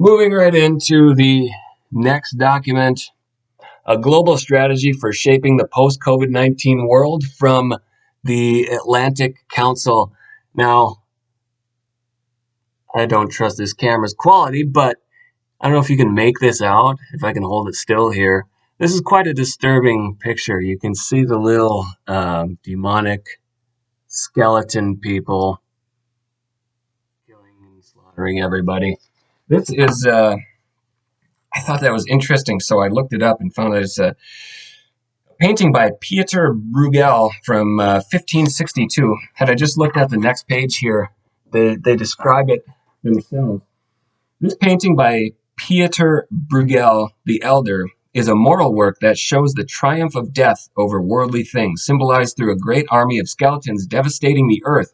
Moving right into the next document, a global strategy for shaping the post-COVID-19 world from the Atlantic Council. Now, I don't trust this camera's quality, but I don't know if you can make this out, if I can hold it still here. This is quite a disturbing picture. You can see the little demonic skeleton people killing and slaughtering everybody. This is I thought that was interesting, so I looked it up and found that it's a painting by Pieter Bruegel from 1562. Had I just looked at the next page here, they describe it themselves. This painting by Pieter Bruegel the Elder is a moral work that shows the triumph of death over worldly things, symbolized through a great army of skeletons devastating the earth.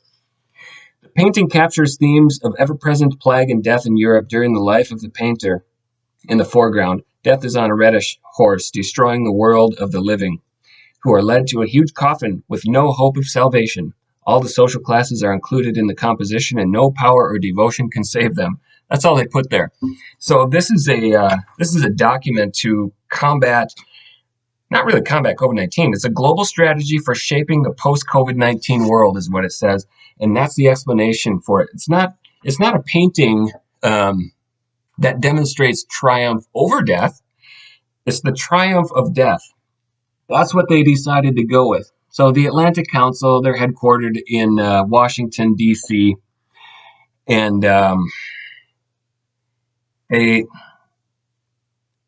The painting captures themes of ever-present plague and death in Europe during the life of the painter. In the foreground, death is on a reddish horse, destroying the world of the living, who are led to a huge coffin with no hope of salvation. All the social classes are included in the composition, and no power or devotion can save them. That's all they put there. So this is a document to combat, not really combat COVID-19. It's a global strategy for shaping the post-COVID-19 world, is what it says, and that's the explanation for it. It's not a painting that demonstrates triumph over death. It's the triumph of death. That's what they decided to go with. So the Atlantic Council, they're headquartered in Washington, D.C., and they,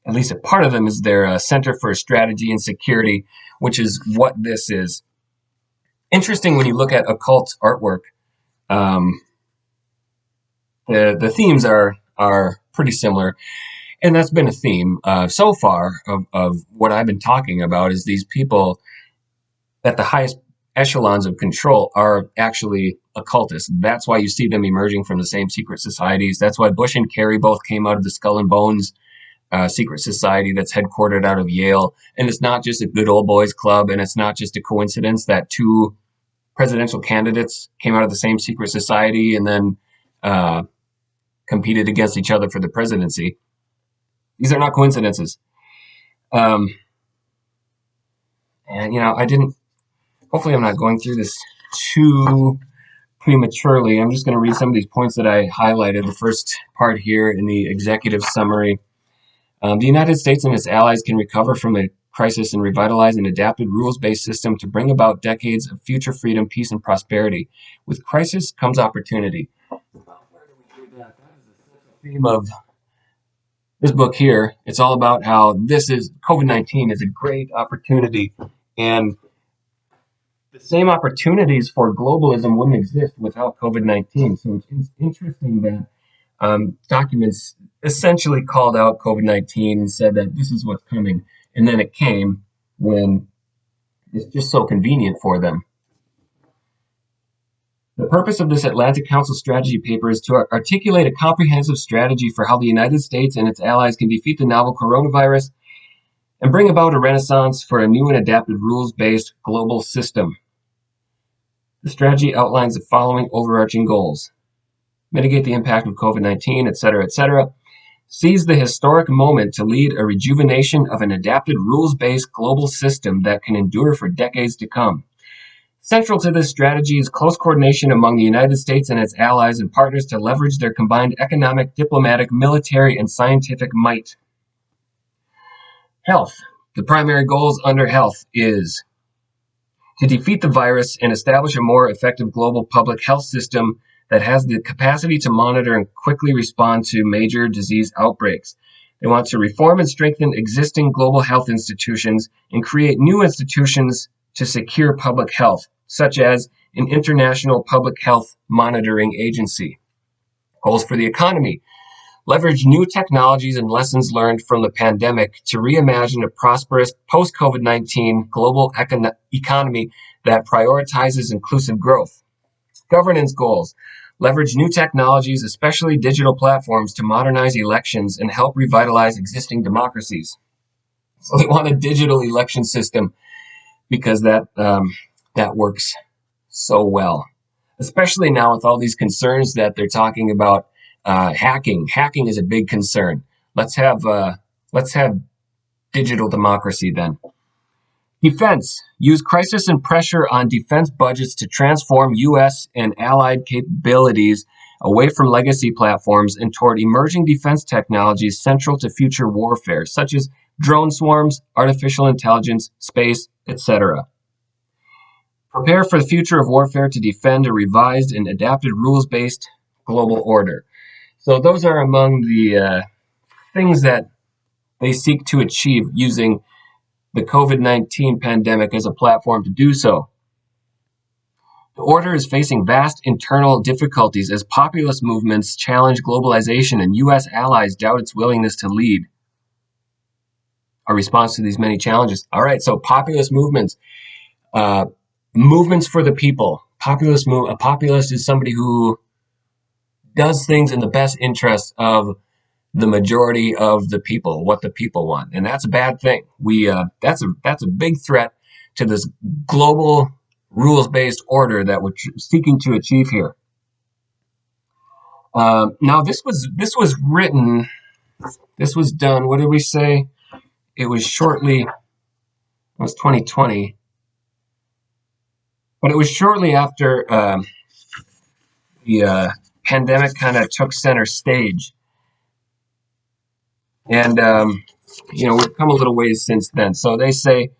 at least a part of them, is their Center for Strategy and Security, which is what this is. Interesting when you look at occult artwork. The themes are pretty similar. And that's been a theme so far of what I've been talking about, is these people at the highest echelons of control are actually occultists. That's why you see them emerging from the same secret societies. That's why Bush and Kerry both came out of the Skull and Bones secret society that's headquartered out of Yale. And it's not just a good old boys club, and it's not just a coincidence that two presidential candidates came out of the same secret society and then competed against each other for the presidency. These are not coincidences. And, hopefully I'm not going through this too prematurely. I'm just going to read some of these points that I highlighted. The first part here in the executive summary. The United States and its allies can recover from the crisis and revitalize an adapted rules-based system to bring about decades of future freedom, peace, and prosperity. With crisis comes opportunity. Where do we do that? That is the central theme of this book here. It's all about how COVID-19 is a great opportunity, and the same opportunities for globalism wouldn't exist without COVID-19. So it's interesting that documents essentially called out COVID-19 and said that this is what's coming, and then it came when it's just so convenient for them. The purpose of this Atlantic Council strategy paper is to articulate a comprehensive strategy for how the United States and its allies can defeat the novel coronavirus and bring about a renaissance for a new and adapted rules-based global system. The strategy outlines the following overarching goals: mitigate the impact of COVID-19, etc., seize the historic moment to lead a rejuvenation of an adapted rules-based global system that can endure for decades to come. Central to this strategy is close coordination among the United States and its allies and partners to leverage their combined economic, diplomatic, military, and scientific might. Health. The primary goals under health is to defeat the virus and establish a more effective global public health system that has the capacity to monitor and quickly respond to major disease outbreaks. They want to reform and strengthen existing global health institutions and create new institutions to secure public health, such as an international public health monitoring agency. Goals for the economy. Leverage new technologies and lessons learned from the pandemic to reimagine a prosperous post-COVID-19 global economy that prioritizes inclusive growth. Governance goals. Leverage new technologies, especially digital platforms, to modernize elections and help revitalize existing democracies. So they want a digital election system because that works so well, especially now with all these concerns that they're talking about Hacking is a big concern. Let's have digital democracy then. Defense. Use crisis and pressure on defense budgets to transform U.S. and allied capabilities away from legacy platforms and toward emerging defense technologies central to future warfare, such as drone swarms, artificial intelligence, space, etc. Prepare for the future of warfare to defend a revised and adapted rules-based global order. So those are among the things that they seek to achieve using the COVID-19 pandemic as a platform to do so. The order is facing vast internal difficulties as populist movements challenge globalization and U.S. allies doubt its willingness to lead. Our response to these many challenges. All right, so populist movements. Movements for the people. A populist is somebody who does things in the best interest of the majority of the people, what the people want, and that's a bad thing. That's a big threat to this global rules-based order that we're seeking to achieve here. Now, this was written. This was done. What did we say? It was shortly. It was 2020, but it was shortly after the pandemic kind of took center stage. And, we've come a little ways since then. So they say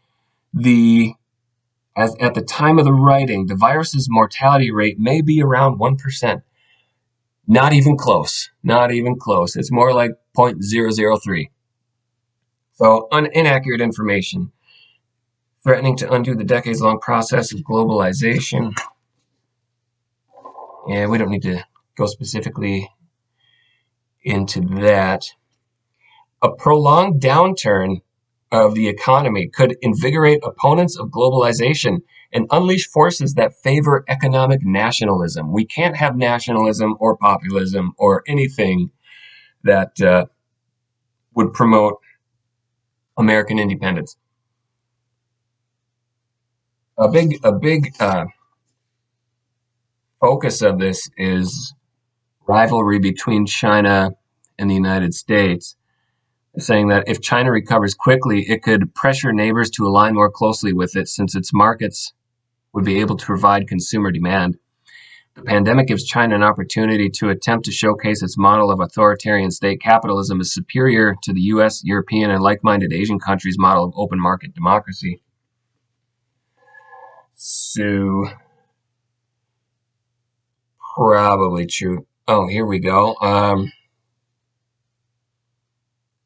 at the time of the writing, the virus's mortality rate may be around 1%. Not even close. Not even close. It's more like 0.003. So inaccurate information. Threatening to undo the decades-long process of globalization. And we don't need to go specifically into that. A prolonged downturn of the economy could invigorate opponents of globalization and unleash forces that favor economic nationalism. We can't have nationalism or populism or anything that would promote American independence. A big focus of this is rivalry between China and the United States, saying that if China recovers quickly, it could pressure neighbors to align more closely with it since its markets would be able to provide consumer demand. The pandemic gives China an opportunity to attempt to showcase its model of authoritarian state capitalism as superior to the US, European, and like-minded Asian countries' model of open market democracy. So, probably true. Oh, here we go.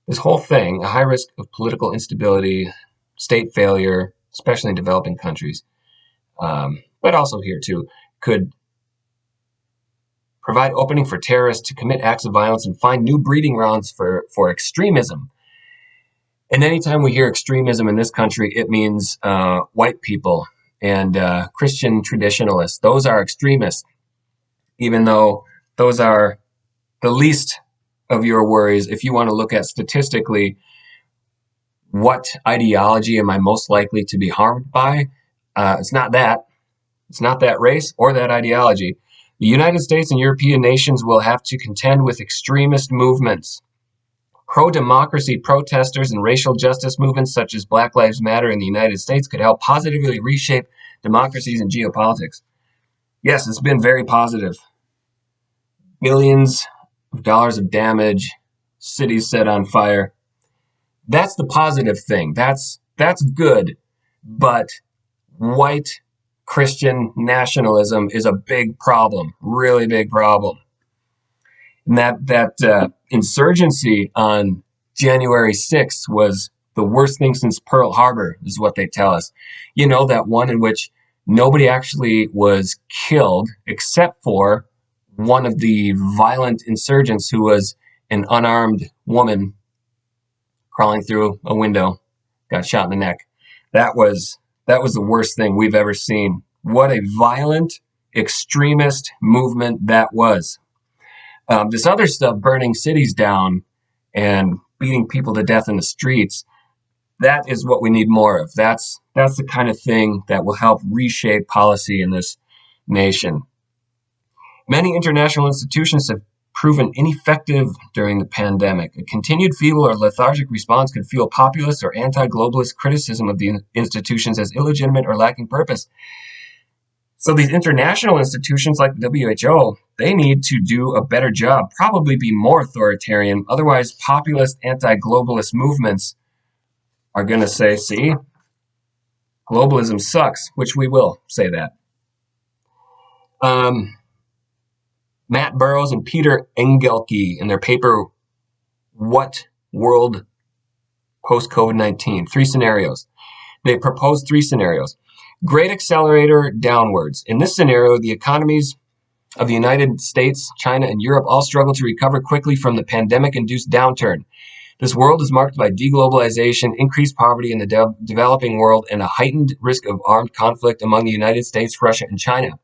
This whole thing, a high risk of political instability, state failure, especially in developing countries, but also here too, could provide opening for terrorists to commit acts of violence and find new breeding grounds for extremism. And anytime we hear extremism in this country, it means white people and Christian traditionalists. Those are extremists, even though those are the least of your worries. If you want to look at statistically, what ideology am I most likely to be harmed by? It's not that. It's not that race or that ideology. The United States and European nations will have to contend with extremist movements. Pro-democracy protesters and racial justice movements such as Black Lives Matter in the United States could help positively reshape democracies and geopolitics. Yes, it's been very positive. Billions of dollars of damage, cities set on fire. That's the positive thing. That's good. But white Christian nationalism is a big problem, really big problem. And that insurgency on January 6th was the worst thing since Pearl Harbor, is what they tell us. You know, that one in which nobody actually was killed except for one of the violent insurgents who was an unarmed woman crawling through a window, got shot in the neck. That was the worst thing we've ever seen. What a violent extremist movement that was. This other stuff, burning cities down and beating people to death in the streets, that is what we need more of. That's the kind of thing that will help reshape policy in this nation. Many international institutions have proven ineffective during the pandemic. A continued feeble or lethargic response could fuel populist or anti-globalist criticism of the institutions as illegitimate or lacking purpose. So these international institutions like the WHO, they need to do a better job, probably be more authoritarian. Otherwise, populist anti-globalist movements are going to say, see, globalism sucks, which we will say that. Matt Burrows and Peter Engelke in their paper, What World Post-COVID-19? 3 scenarios. They proposed 3 scenarios. Great accelerator downwards. In this scenario, the economies of the United States, China, and Europe all struggle to recover quickly from the pandemic-induced downturn. This world is marked by deglobalization, increased poverty in the developing world, and a heightened risk of armed conflict among the United States, Russia, and China.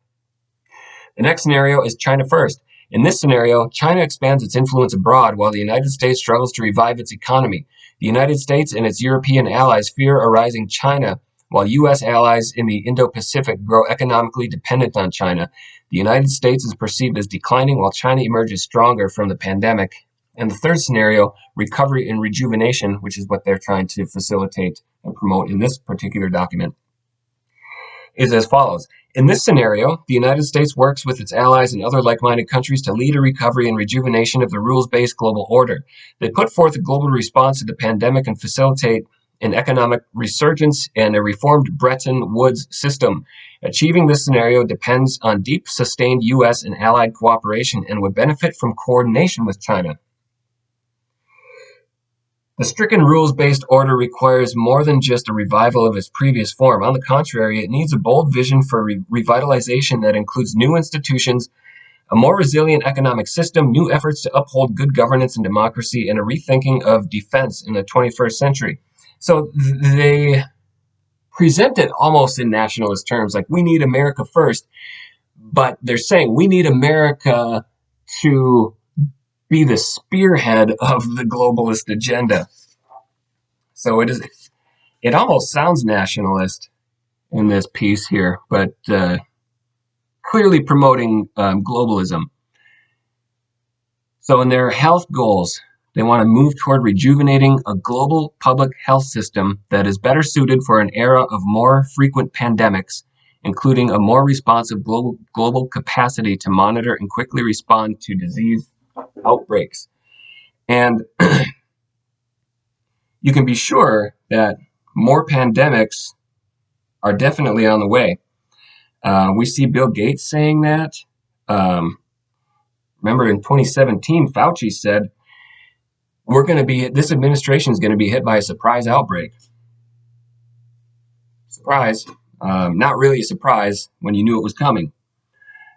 The next scenario is China first. In this scenario, China expands its influence abroad while the United States struggles to revive its economy. The United States and its European allies fear a rising China, while U.S. allies in the Indo-Pacific grow economically dependent on China. The United States is perceived as declining while China emerges stronger from the pandemic. And the third scenario, recovery and rejuvenation, which is what they're trying to facilitate and promote in this particular document, is as follows. In this scenario, the United States works with its allies and other like-minded countries to lead a recovery and rejuvenation of the rules-based global order. They put forth a global response to the pandemic and facilitate an economic resurgence and a reformed Bretton Woods system. Achieving this scenario depends on deep, sustained U.S. and allied cooperation and would benefit from coordination with China. The stricken rules-based order requires more than just a revival of its previous form. On the contrary, it needs a bold vision for revitalization that includes new institutions, a more resilient economic system, new efforts to uphold good governance and democracy, and a rethinking of defense in the 21st century. So they present it almost in nationalist terms, like we need America first, but they're saying we need America to be the spearhead of the globalist agenda. So it almost sounds nationalist in this piece here, but clearly promoting globalism. So in their health goals, they want to move toward rejuvenating a global public health system that is better suited for an era of more frequent pandemics, including a more responsive global capacity to monitor and quickly respond to disease outbreaks. And you can be sure that more pandemics are definitely on the way. We see Bill Gates saying that. Remember in 2017, Fauci said, this administration is going to be hit by a surprise outbreak. Surprise. Not really a surprise when you knew it was coming.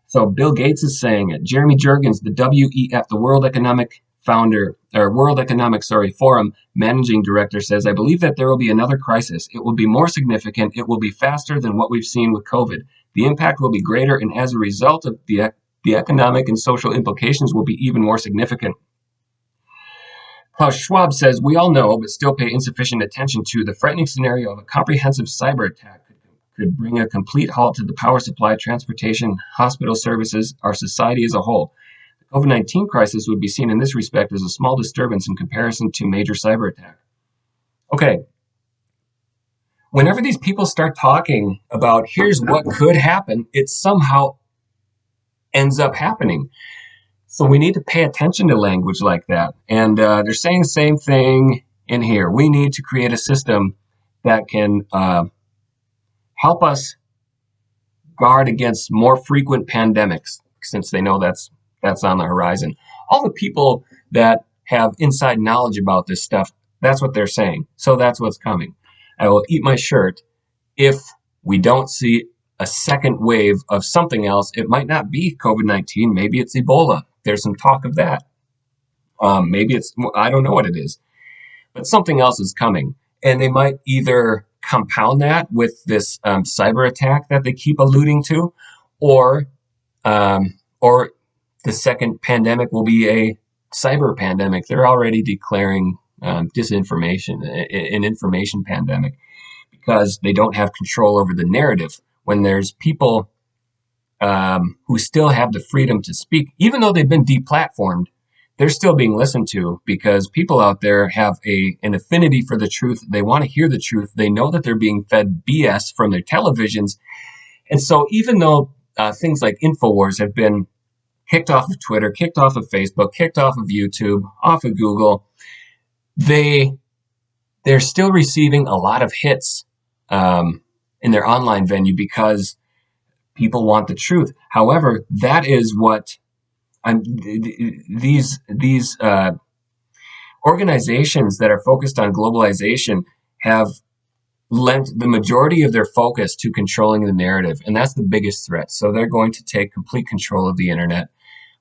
So Bill Gates is saying it. Jeremy Jurgens, the WEF, the World Economic Forum managing director, says, I believe that there will be another crisis. It will be more significant. It will be faster than what we've seen with COVID. The impact will be greater, and as a result of the economic and social implications will be even more significant. Klaus Schwab says, we all know, but still pay insufficient attention to, the frightening scenario of a comprehensive cyber attack could bring a complete halt to the power supply, transportation, hospital services, our society as a whole. The COVID-19 crisis would be seen in this respect as a small disturbance in comparison to major cyber attack. Okay. Whenever these people start talking about here's what could happen, it somehow ends up happening. So we need to pay attention to language like that. And they're saying the same thing in here. We need to create a system that can help us guard against more frequent pandemics, since they know that's on the horizon. All the people that have inside knowledge about this stuff, that's what they're saying. So that's what's coming. I will eat my shirt if we don't see a second wave of something else. It might not be COVID-19. Maybe it's Ebola. There's some talk of that. Maybe I don't know what it is, but something else is coming. And they might either compound that with this cyber attack that they keep alluding to, or the second pandemic will be a cyber pandemic. They're already declaring disinformation, an information pandemic, because they don't have control over the narrative. When there's people who still have the freedom to speak, even though they've been deplatformed. They're still being listened to because people out there have an affinity for the truth. They want to hear the truth. They know that they're being fed BS from their televisions. And so even though things like InfoWars have been kicked off of Twitter, kicked off of Facebook, kicked off of YouTube, off of Google, they're still receiving a lot of hits in their online venue because people want the truth. However, that is what these organizations that are focused on globalization have lent the majority of their focus to controlling the narrative, and that's the biggest threat. So they're going to take complete control of the internet.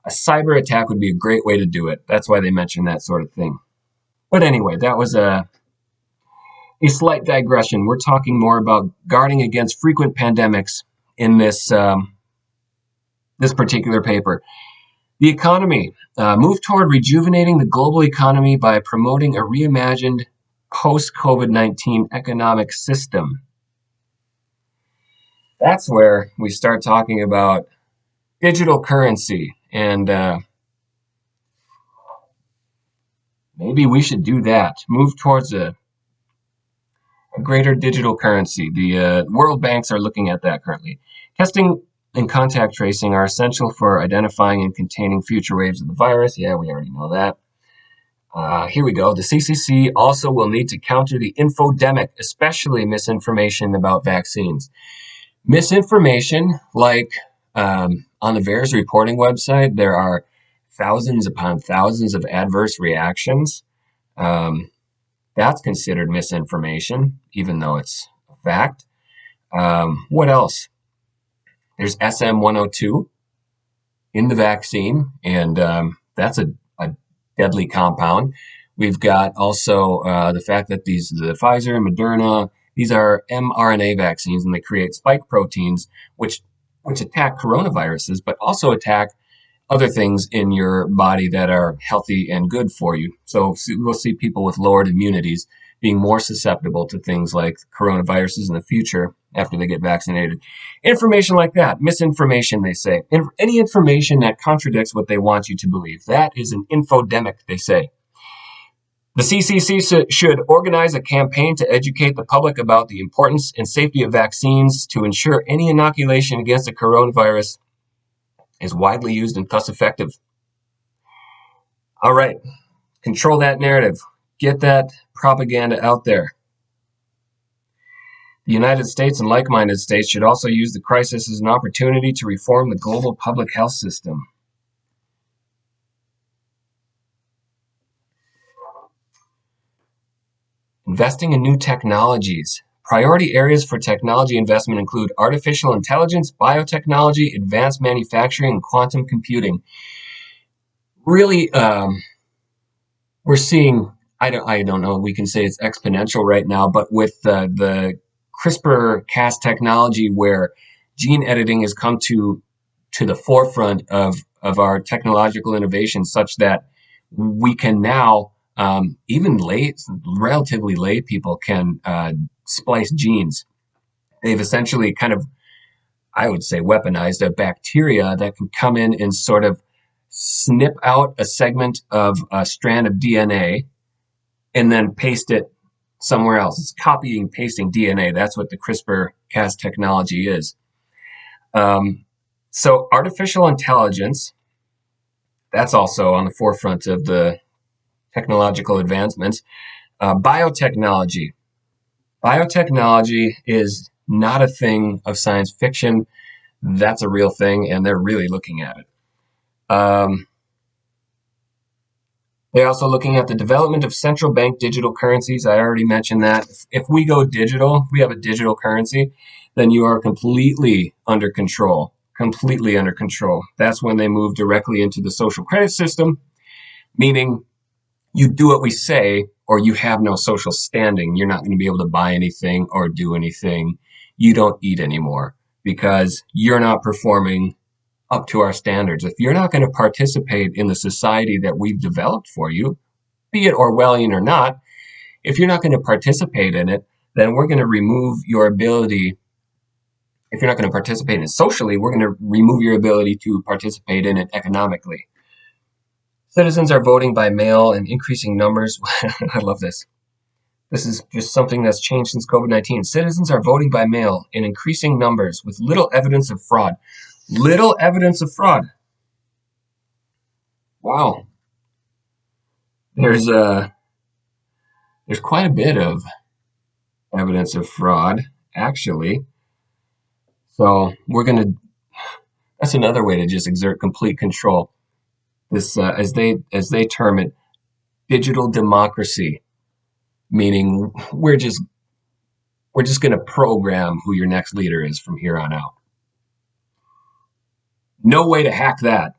A cyber attack would be a great way to do it. That's why they mention that sort of thing. But anyway, that was a slight digression. We're talking more about guarding against frequent pandemics in this this particular paper. The economy. Move toward rejuvenating the global economy by promoting a reimagined post-COVID-19 economic system. That's where we start talking about digital currency, and maybe we should do that. Move towards a greater digital currency. The World Banks are looking at that currently. Testing and contact tracing are essential for identifying and containing future waves of the virus. Yeah, we already know that. Here we go. The CCC also will need to counter the infodemic, especially misinformation about vaccines. Misinformation, like on the VAERS reporting website, there are thousands upon thousands of adverse reactions. That's considered misinformation, even though it's a fact. What else? There's SM-102 in the vaccine, and that's a deadly compound. We've got also the fact that the Pfizer and Moderna, these are mRNA vaccines, and they create spike proteins, which attack coronaviruses, but also attack other things in your body that are healthy and good for you. So we'll see people with lowered immunities being more susceptible to things like coronaviruses in the future after they get vaccinated. Information like that, misinformation, they say. Any information that contradicts what they want you to believe. That is an infodemic, they say. The CCC should organize a campaign to educate the public about the importance and safety of vaccines to ensure any inoculation against the coronavirus is widely used and thus effective. All right, control that narrative. Get that propaganda out there. The United States and like-minded states should also use the crisis as an opportunity to reform the global public health system. Investing in new technologies. Priority areas for technology investment include artificial intelligence, biotechnology, advanced manufacturing, and quantum computing. Really, we're seeing, I don't know, we can say it's exponential right now, but with the CRISPR-Cas technology, where gene editing has come to the forefront of our technological innovation, such that we can now even relatively lay people can splice genes. They've essentially kind of, I would say, weaponized a bacteria that can come in and sort of snip out a segment of a strand of DNA and then paste it somewhere else. It's copying, pasting DNA. That's what the CRISPR-Cas technology is. So artificial intelligence, that's also on the forefront of the technological advancements. Biotechnology. Biotechnology is not a thing of science fiction. That's a real thing, and they're really looking at it. They're also looking at the development of central bank digital currencies. I already mentioned that. If we go digital, we have a digital currency, then you are completely under control. Completely under control. That's when they move directly into the social credit system, meaning you do what we say or you have no social standing. You're not going to be able to buy anything or do anything. You don't eat anymore because you're not performing up to our standards. If you're not going to participate in the society that we've developed for you, be it Orwellian or not, if you're not going to participate in it, then we're going to remove your ability if you're not going to participate in it socially, we're going to remove your ability to participate in it economically. Citizens are voting by mail in increasing numbers. I love this. This is just something that's changed since COVID-19. Citizens are voting by mail in increasing numbers with little evidence of fraud. Little evidence of fraud. Wow. There's quite a bit of evidence of fraud, actually. So that's another way to just exert complete control. This, as they term it, digital democracy, meaning we're just going to program who your next leader is from here on out. No way to hack that.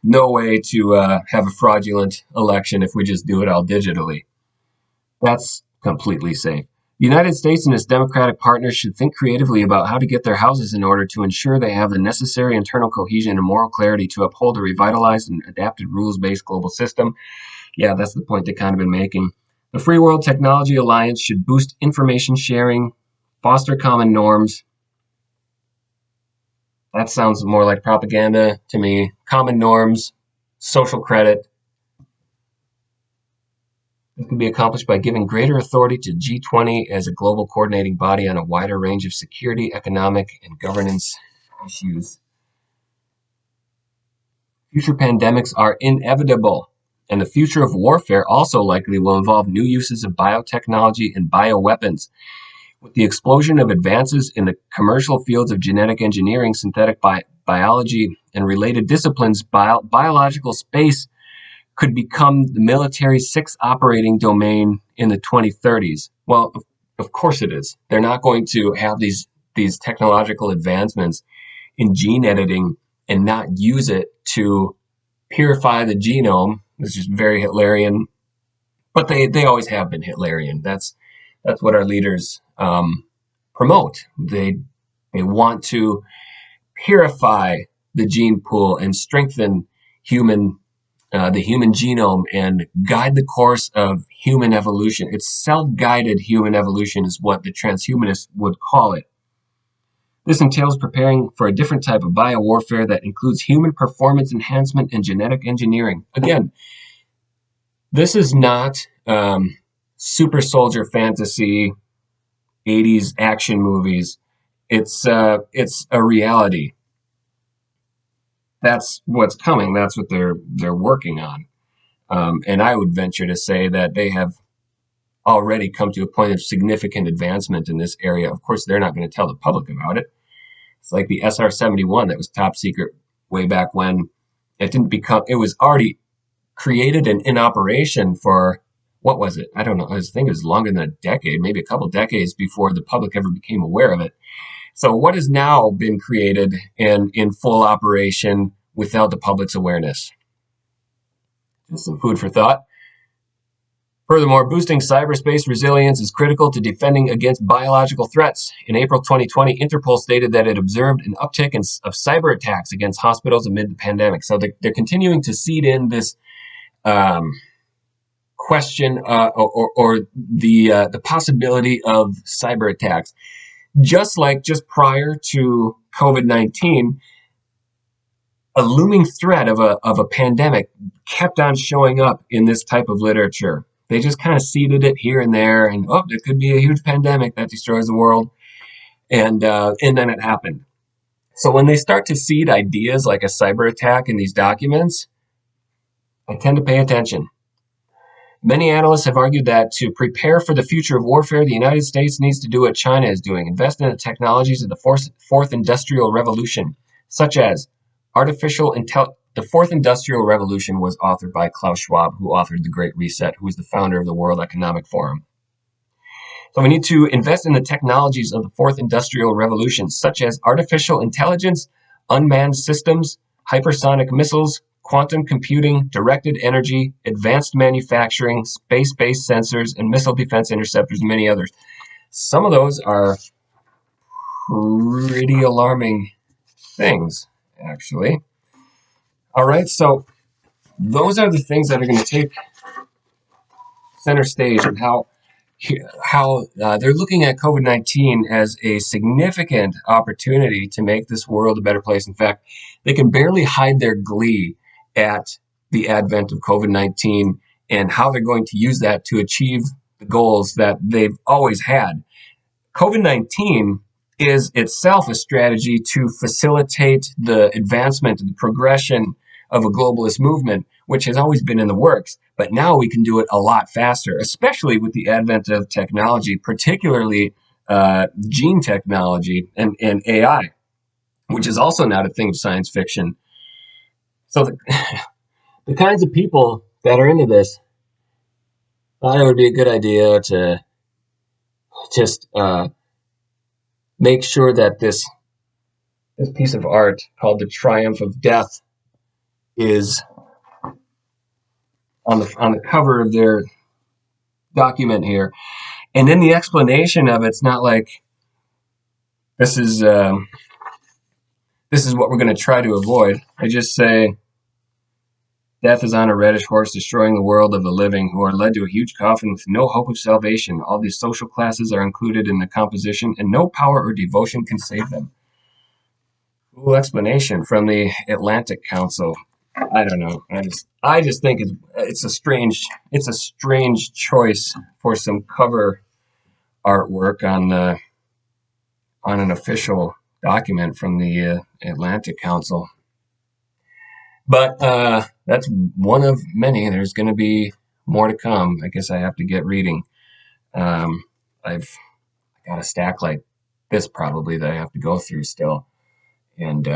No way to have a fraudulent election if we just do it all digitally. That's completely safe. The United States and its democratic partners should think creatively about how to get their houses in order to ensure they have the necessary internal cohesion and moral clarity to uphold a revitalized and adapted rules-based global system. Yeah, that's the point they've kind of been making. The Free World Technology Alliance should boost information sharing, foster common norms. That sounds more like propaganda to me. Common norms, social credit. This can be accomplished by giving greater authority to G20 as a global coordinating body on a wider range of security, economic, and governance issues. Future pandemics are inevitable, and the future of warfare also likely will involve new uses of biotechnology and bioweapons. With the explosion of advances in the commercial fields of genetic engineering, synthetic biology, and related disciplines, biological space could become the military's sixth operating domain in the 2030s. Well, of course it is. They're not going to have these technological advancements in gene editing and not use it to purify the genome. This is very Hitlerian, but they always have been Hitlerian. That's what our leaders promote. They want to purify the gene pool and strengthen the human genome and guide the course of human evolution. It's self-guided human evolution is what the transhumanists would call it. This entails preparing for a different type of biowarfare that includes human performance enhancement and genetic engineering. Again, this is not super soldier fantasy 80s action movies. It's a reality. That's what's coming. That's what they're working on. And I would venture to say that they have already come to a point of significant advancement in this area. Of course, they're not going to tell the public about it. It's like the SR-71 that was top secret way back when. It was already created and in operation for, what was it? I don't know. I think it was longer than a decade, maybe a couple decades before the public ever became aware of it. So what has now been created and in full operation without the public's awareness? Just some food for thought. Furthermore, boosting cyberspace resilience is critical to defending against biological threats. In April 2020, Interpol stated that it observed an uptick of cyber attacks against hospitals amid the pandemic. So they're continuing to seed in this question or the possibility of cyber attacks. Just prior to COVID-19, a looming threat of a pandemic kept on showing up in this type of literature. They just kind of seeded it here and there, and there could be a huge pandemic that destroys the world, and then it happened. So when they start to seed ideas like a cyber attack in these documents, I tend to pay attention. Many analysts have argued that to prepare for the future of warfare, the United States needs to do what China is doing, invest in the technologies of the fourth industrial revolution, such as artificial intelligence. The fourth industrial revolution was authored by Klaus Schwab, who authored The Great Reset, who is the founder of the World Economic Forum. So we need to invest in the technologies of the fourth industrial revolution, such as artificial intelligence, unmanned systems, hypersonic missiles, quantum computing, directed energy, advanced manufacturing, space-based sensors, and missile defense interceptors, and many others. Some of those are pretty alarming things, actually. All right, so those are the things that are going to take center stage and how how they're looking at COVID-19 as a significant opportunity to make this world a better place. In fact, they can barely hide their glee at the advent of COVID-19 and how they're going to use that to achieve the goals that they've always had. COVID-19 is itself a strategy to facilitate the advancement and the progression of a globalist movement, which has always been in the works. But now we can do it a lot faster, especially with the advent of technology, particularly gene technology and AI, which is also not a thing of science fiction. So the kinds of people that are into this thought it would be a good idea to just make sure that this piece of art called The Triumph of Death is on the cover of their document here. And in the explanation of it, it's not like this is what we're going to try to avoid. I just say death is on a reddish horse, destroying the world of the living, who are led to a huge coffin with no hope of salvation. All these social classes are included in the composition, and no power or devotion can save them. Cool explanation from the Atlantic Council. I don't know. I just think it's a strange choice for some cover artwork on an official document from the Atlantic Council. But that's one of many. There's going to be more to come. I guess I have to get reading. I've got a stack like this probably that I have to go through still. And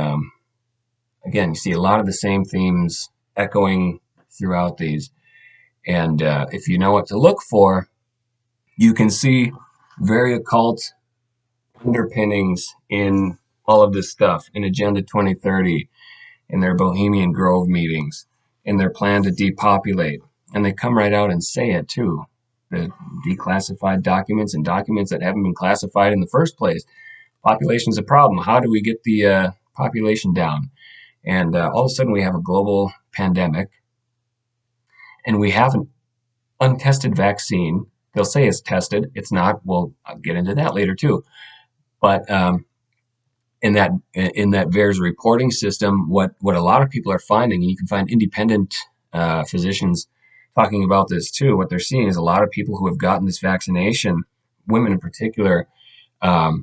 again, you see a lot of the same themes echoing throughout these. And if you know what to look for, you can see very occult underpinnings in all of this stuff, in Agenda 2030, in their Bohemian Grove meetings, in their plan to depopulate. And they come right out and say it too. The declassified documents and documents that haven't been classified in the first place. Population's a problem. How do we get the population down? And all of a sudden we have a global pandemic, and we have an untested vaccine. They'll say it's tested. It's not. Well, I'll get into that later too. But in that VAERS reporting system, what a lot of people are finding, and you can find independent physicians talking about this too, what they're seeing is a lot of people who have gotten this vaccination, women in particular, have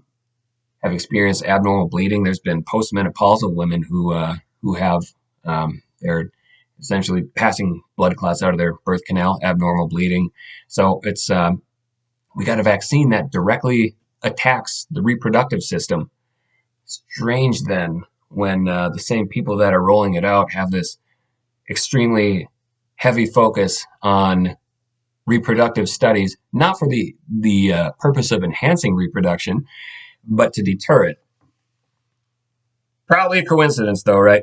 experienced abnormal bleeding. There's been postmenopausal women who have they're essentially passing blood clots out of their birth canal, abnormal bleeding. So it's we got a vaccine that directly attacks the reproductive system. Strange then when the same people that are rolling it out have this extremely heavy focus on reproductive studies, not for the purpose of enhancing reproduction, but to deter it. Probably a coincidence though, right?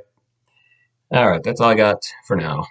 All right, that's all I got for now.